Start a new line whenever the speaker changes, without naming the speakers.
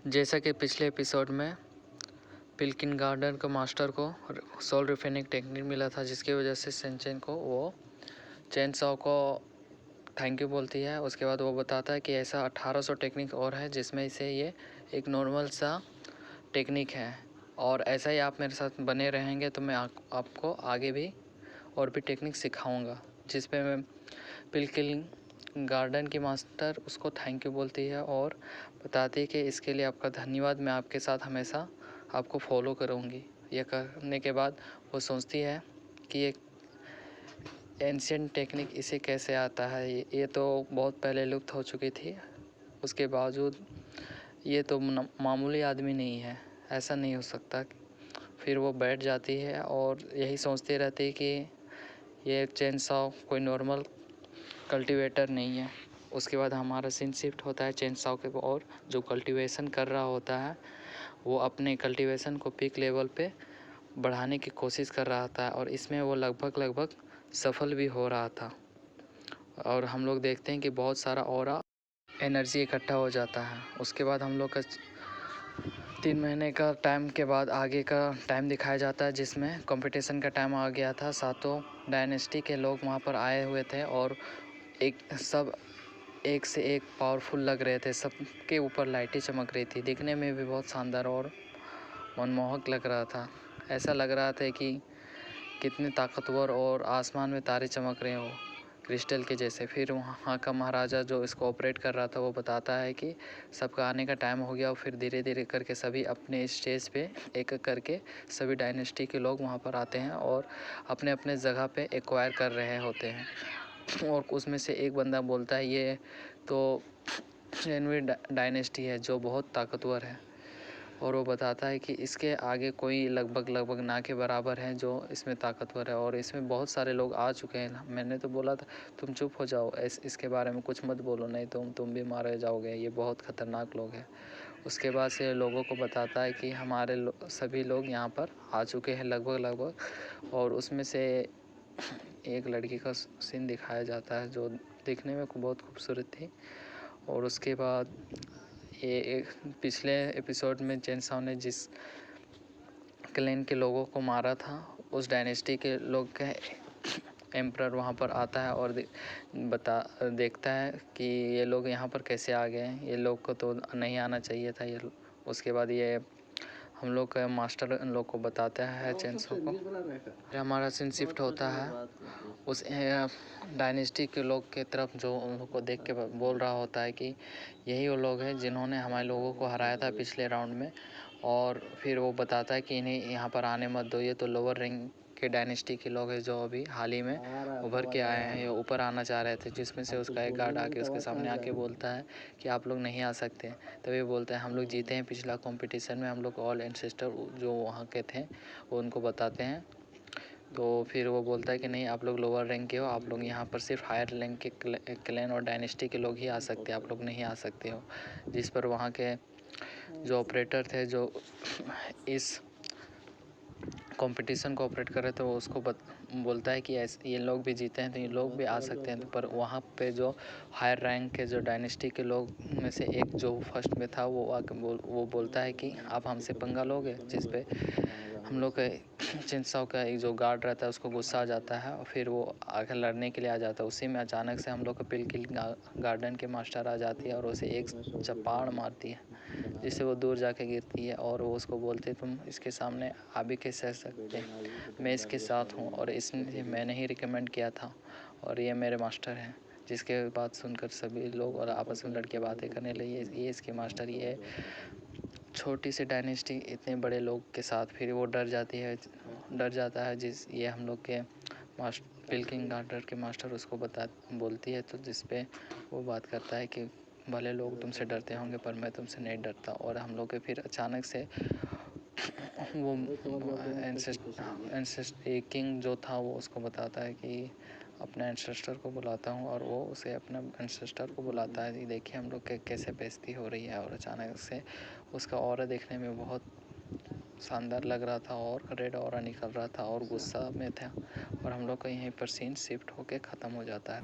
जैसा कि पिछले एपिसोड में पिल्किन गार्डन के मास्टर को सोल रिफाइनिंग टेक्निक मिला था, जिसकी वजह से सेंचेन को वो चेन सॉ को थैंक यू बोलती है। उसके बाद वो बताता है कि ऐसा 1800 टेक्निक और है जिसमें से ये एक नॉर्मल सा टेक्निक है, और ऐसा ही आप मेरे साथ बने रहेंगे तो मैं आपको आगे भी और भी टेक्निक सिखाऊंगा। जिस पे मैं पिल्किन गार्डन की मास्टर उसको थैंक यू बोलती है और बताती है कि इसके लिए आपका धन्यवाद, मैं आपके साथ हमेशा आपको फॉलो करूँगी। यह करने के बाद वो सोचती है कि एक एंशियंट टेक्निक इसे कैसे आता है, ये तो बहुत पहले लुप्त हो चुकी थी, उसके बावजूद ये तो मामूली आदमी नहीं है, ऐसा नहीं हो सकता। फिर वो बैठ जाती है और यही सोचती रहती है कि ये चेन सॉ कोई नॉर्मल कल्टीवेटर नहीं है। उसके बाद हमारा सीन शिफ्ट होता है चेन सॉ के और जो कल्टीवेशन कर रहा होता है वो अपने कल्टीवेशन को पीक लेवल पे बढ़ाने की कोशिश कर रहा था, और इसमें वो लगभग सफल भी हो रहा था। और हम लोग देखते हैं कि बहुत सारा ऑरा एनर्जी इकट्ठा हो जाता है। उसके बाद हम लोग का 3 महीने का टाइम के बाद आगे का टाइम दिखाया जाता है, जिसमें कंपटीशन का टाइम आ गया था। सातों डायनेस्टी के लोग वहाँ पर आए हुए थे और सब एक से एक पावरफुल लग रहे थे। सबके ऊपर लाइटें चमक रही थी, दिखने में भी बहुत शानदार और मनमोहक लग रहा था। ऐसा लग रहा था कि कितने ताकतवर और आसमान में तारे चमक रहे हो क्रिस्टल के जैसे। फिर वहाँ का महाराजा जो इसको ऑपरेट कर रहा था वो बताता है कि सबका आने का टाइम हो गया, और फिर धीरे धीरे करके सभी अपने स्टेज पे एक एक करके सभी डायनेस्टी के लोग वहाँ पर आते हैं और अपने अपने जगह पे एक्वायर कर रहे होते हैं। और उसमें से एक बंदा बोलता है ये तो जेनवी डायनेस्टी है जो बहुत ताकतवर है, और वो बताता है कि इसके आगे कोई लगभग ना के बराबर है जो इसमें ताकतवर है, और इसमें बहुत सारे लोग आ चुके हैं। मैंने तो बोला था तुम चुप हो जाओ, इसके बारे में कुछ मत बोलो, नहीं तो तुम भी मारे जाओगे, ये बहुत ख़तरनाक लोग हैं। उसके बाद से लोगों को बताता है कि हमारे सभी लोग यहाँ पर आ चुके हैं लगभग, और उसमें से एक लड़की का सीन दिखाया जाता है जो दिखने में बहुत खूबसूरत थी। और उसके बाद ये पिछले एपिसोड में चेन सॉ ने जिस क्लैन के लोगों को मारा था, उस डायनेस्टी के लोग का एम्परर वहाँ पर आता है और देखता है कि ये लोग यहाँ पर कैसे आ गए, ये लोग को तो नहीं आना चाहिए था ये। उसके बाद ये हम लोग का मास्टर इन लोग को बताता है चेन सॉ को। फिर हमारा सीन शिफ्ट होता है उस डायनेस्टी के लोग के तरफ, जो उन लोग को देख के बोल रहा होता है कि यही वो लोग हैं जिन्होंने हमारे लोगों को हराया था पिछले राउंड में। और फिर वो बताता है कि इन्हें यहाँ पर आने मत दो, ये तो लोअर रैंक के डायनेस्टी के लोग हैं जो अभी हाल ही में उभर के आए हैं, ये ऊपर आना चाह रहे थे। जिसमें से उसका एक गार्ड आके उसके सामने आके बोलता है कि आप लोग नहीं आ सकते। तभी बोलता है हम लोग जीते हैं पिछला कंपटीशन में, हम लोग ऑल एंसेस्टर जो वहाँ के थे वो उनको बताते हैं। तो फिर वो बोलता है कि नहीं, आप लोग लोअर रैंक के हो, आप लोग यहाँ पर सिर्फ हायर रैंक के क्लैन और डायनेस्टी के लोग ही आ सकते हैं, आप लोग नहीं आ सकते हो। जिस पर वहाँ के जो ऑपरेटर थे जो इस कंपटीशन को ऑपरेट कर रहे थे वो उसको बोलता है कि ऐसे ये लोग भी जीते हैं तो ये लोग भी आ सकते हैं। पर वहाँ पे जो हायर रैंक के जो डायनेस्टी के लोग में से एक जो फर्स्ट में था वो आके वो बोलता है कि आप हमसे पंगा लोगे। जिस पे हम लोग के चेन सॉ का एक जो गार्ड रहता है उसको गुस्सा आ जाता है और फिर वो आगे लड़ने के लिए आ जाता है। उसी में अचानक से हम लोग का पिल्किन गार्डन के मास्टर आ जाती है और उसे एक चपाड़ मारती है, जिससे वो दूर जाके गिरती है। और वो उसको बोलते तुम इसके सामने आ भी कैसे सकते, मैं इसके साथ हूँ और इसने मैंने ही रिकमेंड किया था और ये मेरे मास्टर हैं। जिसके बात सुनकर सभी लोग और आपस में लड़के बातें करने लगे, ये इसके मास्टर, ये छोटी सी डायनेस्टी इतने बड़े लोग के साथ। फिर वो डर जाता है ये हम लोग के पिल्किन गार्डन के मास्टर उसको बोलती है, तो जिस पे वो बात करता है कि भले लोग तुमसे डरते होंगे पर मैं तुमसे नहीं डरता। और हम लोग के फिर अचानक से वो किंग जो था वो उसको बताता है कि अपने एंसेस्टर को बुलाता हूँ, और वो उसे अपने एंसेस्टर को बुलाता है कि देखिए हम लोग के कैसे बेइज्जती हो रही है। और अचानक से उसका ऑरा देखने में बहुत शानदार लग रहा था और रेड ऑरा निकल रहा था और गुस्सा में था। और हम लोग का यहीं पर सीन शिफ्ट होके ख़त्म हो जाता है।